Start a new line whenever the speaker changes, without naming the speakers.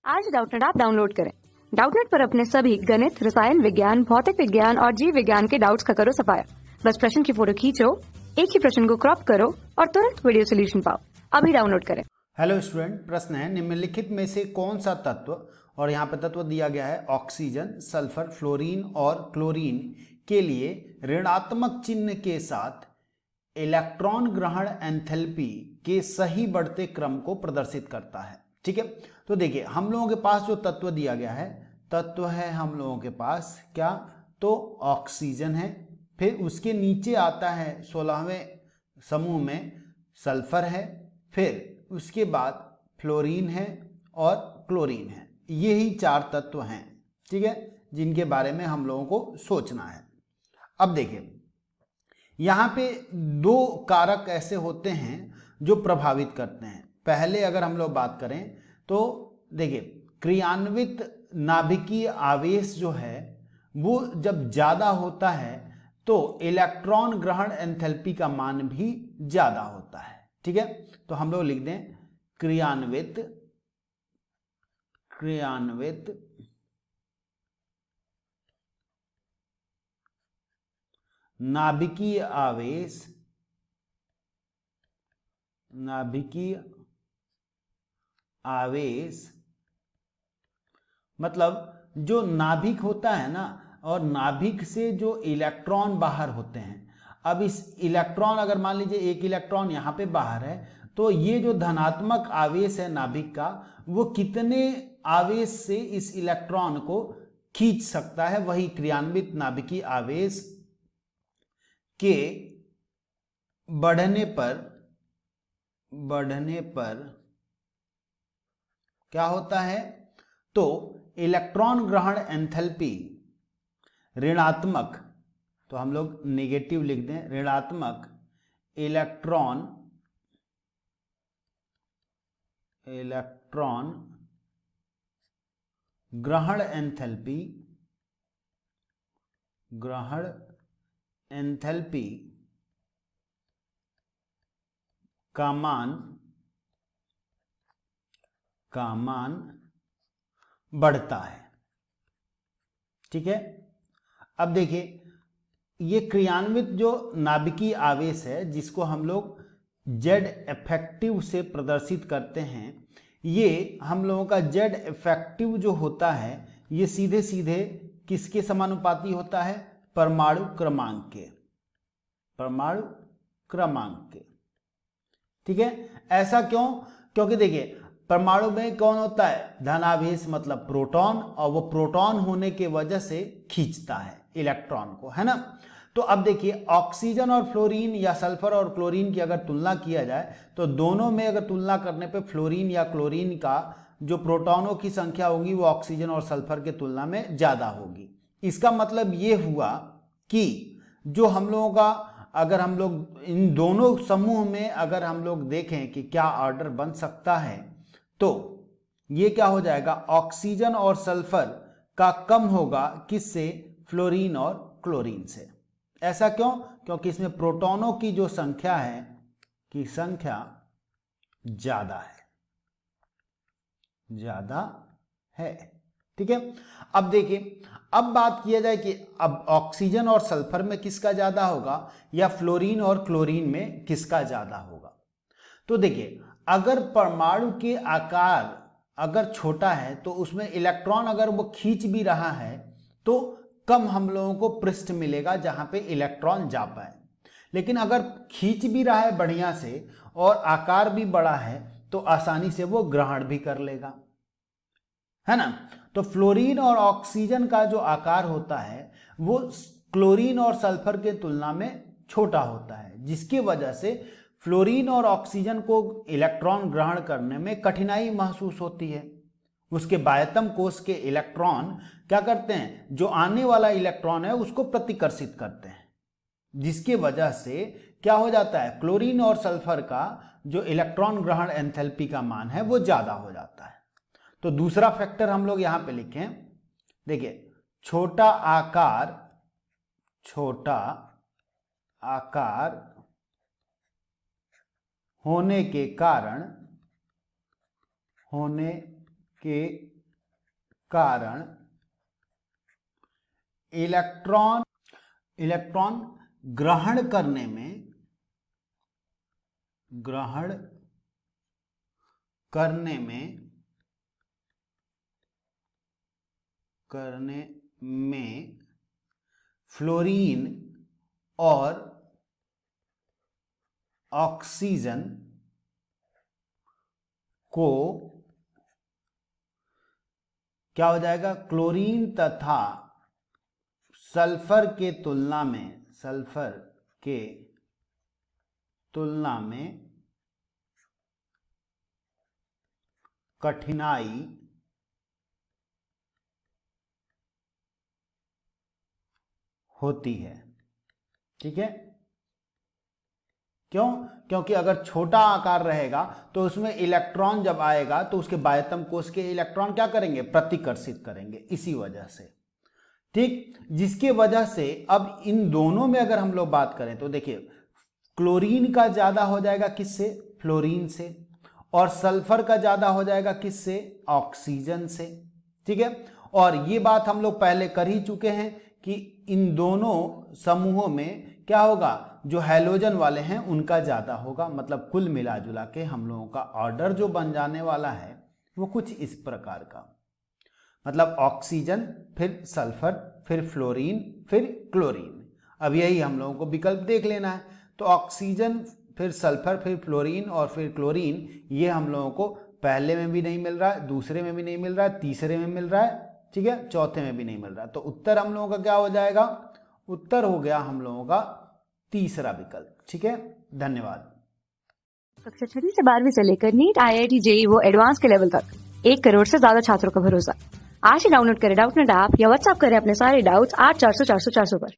आज Doubtnut app download करें। Doubtnut पर अपने सभी गणित, रसायन विज्ञान, भौतिक विज्ञान और जीव विज्ञान के डाउट्स का करो सफाया। बस प्रश्न की फोटो खींचो, एक ही प्रश्न को क्रॉप करो और तुरंत वीडियो सोल्यूशन पाओ। अभी डाउनलोड करें।
हेलो स्टूडेंट, प्रश्न है निम्नलिखित में से कौन सा तत्व, और यहाँ पे तत्व दिया गया है ऑक्सीजन, सल्फर, फ्लोरीन और क्लोरीन के लिए ऋणात्मक चिन्ह के साथ इलेक्ट्रॉन ग्रहण एंथैल्पी के सही बढ़ते क्रम को प्रदर्शित करता है। ठीक है, तो देखिए हम लोगों के पास जो तत्व दिया गया है, तत्व है हम लोगों के पास क्या, तो ऑक्सीजन है, फिर उसके नीचे आता है 16वें समूह में सल्फर है, फिर उसके बाद फ्लोरीन है और क्लोरीन है। यही चार तत्व हैं, ठीक है, जिनके बारे में हम लोगों को सोचना है। अब देखिए यहाँ पे दो कारक ऐसे होते हैं जो प्रभावित करते हैं। पहले अगर हम लोग बात करें तो देखिए क्रियान्वित नाभिकीय आवेश जो है वो जब ज्यादा होता है तो इलेक्ट्रॉन ग्रहण एंथैल्पी का मान भी ज्यादा होता है। ठीक है, तो हम लोग लिख दें क्रियान्वित नाभिकीय आवेश मतलब जो नाभिक होता है ना, और नाभिक से जो इलेक्ट्रॉन बाहर होते हैं। अब इस इलेक्ट्रॉन अगर मान लीजिए एक इलेक्ट्रॉन यहाँ पे बाहर है, तो ये जो धनात्मक आवेश है नाभिक का, वो कितने आवेश से इस इलेक्ट्रॉन को खींच सकता है, वही क्रियान्वित नाभिकीय आवेश के बढ़ने पर क्या होता है, तो इलेक्ट्रॉन ग्रहण एंथैल्पी ऋणात्मक, तो हम लोग नेगेटिव लिख दें, ऋणात्मक इलेक्ट्रॉन ग्रहण एंथैल्पी का मान बढ़ता है। ठीक है, अब देखिए ये क्रियान्वित जो नाभिकीय आवेश है जिसको हम लोग जेड इफेक्टिव से प्रदर्शित करते हैं, ये हम लोगों का जेड इफेक्टिव जो होता है ये सीधे सीधे किसके समानुपाती होता है, परमाणु क्रमांक के। ठीक है, ऐसा क्यों, क्योंकि देखिए परमाणु में कौन होता है, धनावेश मतलब प्रोटॉन, और वो प्रोटॉन होने के वजह से खींचता है इलेक्ट्रॉन को, है ना। तो अब देखिए ऑक्सीजन और फ्लोरीन या सल्फर और क्लोरीन की अगर तुलना किया जाए तो दोनों में अगर तुलना करने पे फ्लोरीन या क्लोरीन का जो प्रोटॉनों की संख्या होगी वो ऑक्सीजन और सल्फर के तुलना में ज्यादा होगी। इसका मतलब ये हुआ कि जो हम लोगों का, अगर हम लोग इन दोनों समूह में अगर हम लोग देखें कि क्या ऑर्डर बन सकता है, तो ये क्या हो जाएगा, ऑक्सीजन और सल्फर का कम होगा किससे, फ्लोरीन और क्लोरीन से। ऐसा क्यों, क्योंकि इसमें प्रोटॉनों की जो संख्या है की संख्या ज्यादा है। ठीक है, अब देखिए अब बात किया जाए कि अब ऑक्सीजन और सल्फर में किसका ज्यादा होगा या फ्लोरीन और क्लोरीन में किसका ज्यादा होगा। तो देखिए अगर परमाणु के आकार अगर छोटा है तो उसमें इलेक्ट्रॉन अगर वो खींच भी रहा है तो कम हम लोगों को पृष्ठ मिलेगा जहां पे इलेक्ट्रॉन जा पाए, लेकिन अगर खींच भी रहा है बढ़िया से और आकार भी बड़ा है तो आसानी से वो ग्रहण भी कर लेगा, है ना। तो फ्लोरीन और ऑक्सीजन का जो आकार होता है वो क्लोरीन और सल्फर के तुलना में छोटा होता है, जिसकी वजह से फ्लोरीन और ऑक्सीजन को इलेक्ट्रॉन ग्रहण करने में कठिनाई महसूस होती है। उसके बाह्यतम कोश के इलेक्ट्रॉन क्या करते हैं, जो आने वाला इलेक्ट्रॉन है उसको प्रतिकर्षित करते हैं, जिसकी वजह से क्या हो जाता है, क्लोरीन और सल्फर का जो इलेक्ट्रॉन ग्रहण एंथैल्पी का मान है वो ज्यादा हो जाता है। तो दूसरा फैक्टर हम लोग यहां पे लिखें, देखिए छोटा आकार होने के कारण इलेक्ट्रॉन ग्रहण करने में फ्लोरीन और ऑक्सीजन को क्या हो जाएगा, क्लोरीन तथा सल्फर के तुलना में कठिनाई होती है। ठीक है, क्यों? क्योंकि अगर छोटा आकार रहेगा तो उसमें इलेक्ट्रॉन जब आएगा तो उसके बाह्यतम कोश के इलेक्ट्रॉन क्या करेंगे, प्रतिकर्षित करेंगे, इसी वजह से। ठीक, जिसके वजह से अब इन दोनों में अगर हम लोग बात करें तो देखिए क्लोरीन का ज्यादा हो जाएगा किससे, फ्लोरीन से, और सल्फर का ज्यादा हो जाएगा किससे, ऑक्सीजन से। ठीक है, और ये बात हम लोग पहले कर ही चुके हैं कि इन दोनों समूहों में क्या होगा, जो हैलोजन वाले हैं उनका ज्यादा होगा। मतलब कुल मिला जुला के हम लोगों का ऑर्डर जो बन जाने वाला है वो कुछ इस प्रकार का, मतलब ऑक्सीजन, फिर सल्फर, फिर फ्लोरीन, फिर क्लोरीन। अब यही हम लोगों को विकल्प देख लेना है। तो ऑक्सीजन, फिर सल्फर, फिर फ्लोरीन और फिर क्लोरीन, ये हम लोगों को पहले में भी नहीं मिल रहा है, दूसरे में भी नहीं मिल रहा है, तीसरे में मिल रहा है, ठीक है, चौथे में भी नहीं मिल रहा। तो उत्तर हम लोगों का क्या हो जाएगा, उत्तर हो गया हम लोगों का तीसरा विकल्प। ठीक है, धन्यवाद।
कक्षा 6 से 12वीं से लेकर नीट, IIT, JEE वो एडवांस के लेवल तक 1 करोड़ से ज्यादा छात्रों का भरोसा। आज ही डाउनलोड करें डाउटनेट ऐप या व्हाट्सएप करें अपने सारे डाउट्स 8400 400 400 पर।